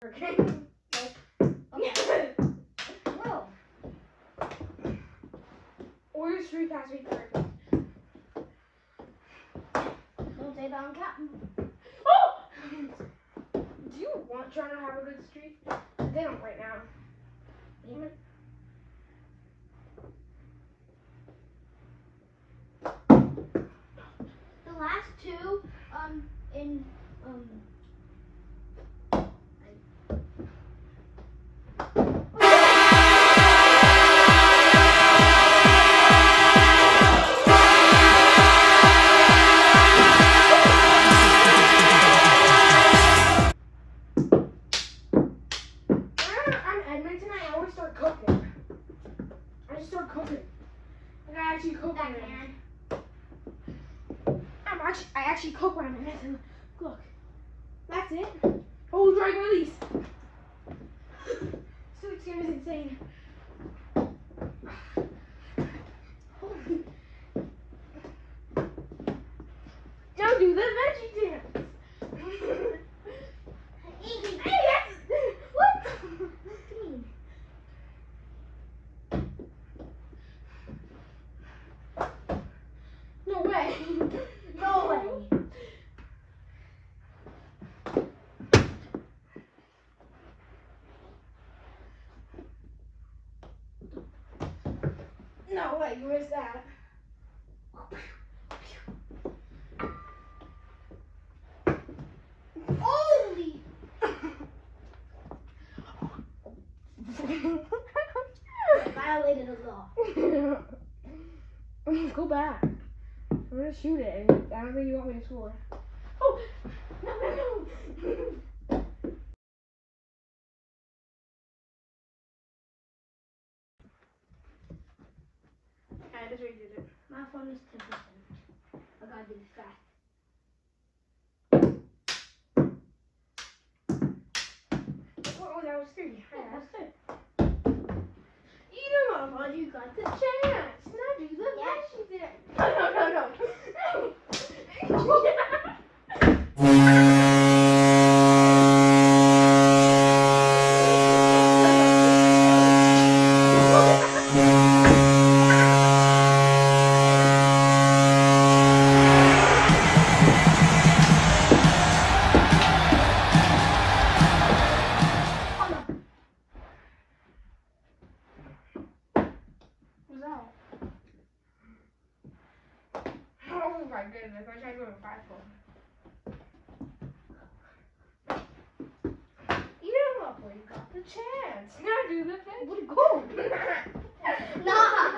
Okay. Okay. Bro. Or your street pass me correct. Don't say that on Captain. Oh! Do you want John to have a good streak? They don't right now. Damn it. The last two, in, Edmonton, I always start cooking. I just start cooking. Like I actually cook when I'm in. I actually cook when I'm in Edmonton. Look. That's it. Oh, drag release. This game is insane. Don't do the veggie dance. Hey, that's what? No way. no way. No way, you missed that. Holy. Violated the law. Go back. I'm gonna shoot it, and I don't think you want me to score. Oh! No. I just redid it. My phone is 10%. I gotta do this fast. Oh, that was 3. Yeah, that's good. You know, you got the chance. Now do the Yes. veggie dance. No. Oh my goodness, I tried going 5 You know, you got the chance. Now do the veggie. Where'd it go? Nah.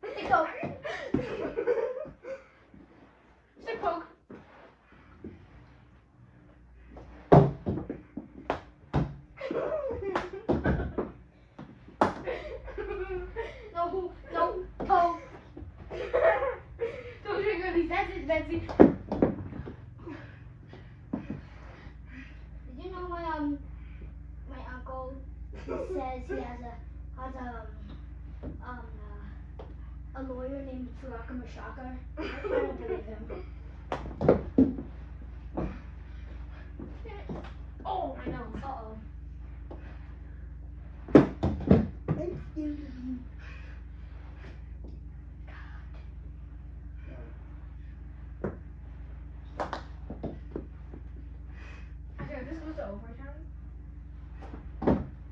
Let's go. Stick poke. No. Don't trigger these. That's it, Betsy. Did you know my uncle says he has a lawyer named Turaka Mashaka? I don't believe him. Oh, I know. Uh-oh. Okay, this goes to overtime.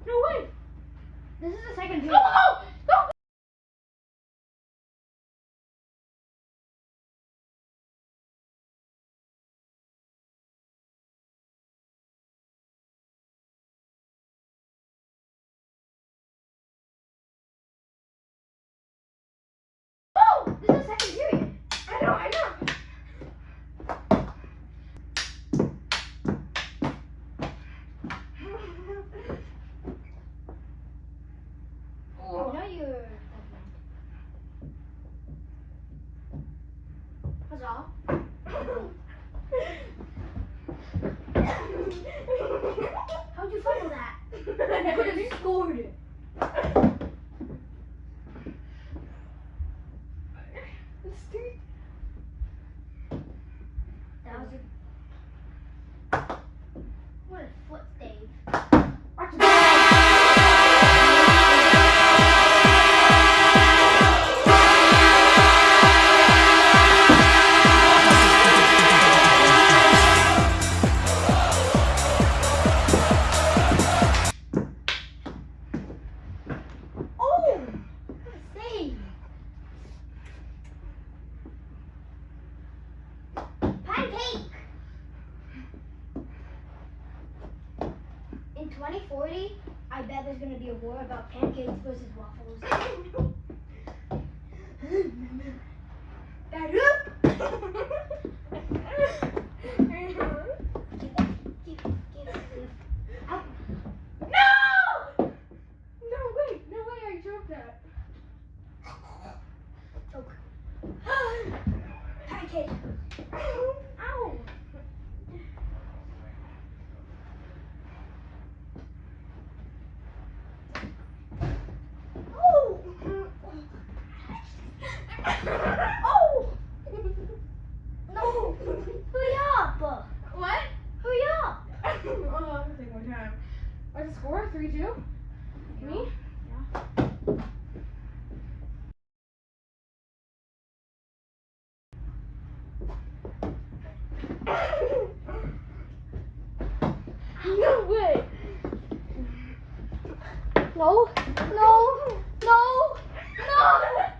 No way. This is the second Go, period. go. Oh, this is the second period. I know. Oh, now you're. That's all. How'd you fumble that? You could have scored it. That was a. 40, I bet there's gonna be a war about pancakes versus waffles. Dad, Give. Out. no! No way, I dropped that. Choke. Pancake. Ow! Oh! Oh! No! Hurry up! What? Hurry up! Oh, I'm gonna take more time. What's the score? 3-2? Me? No way! No! No! No! No!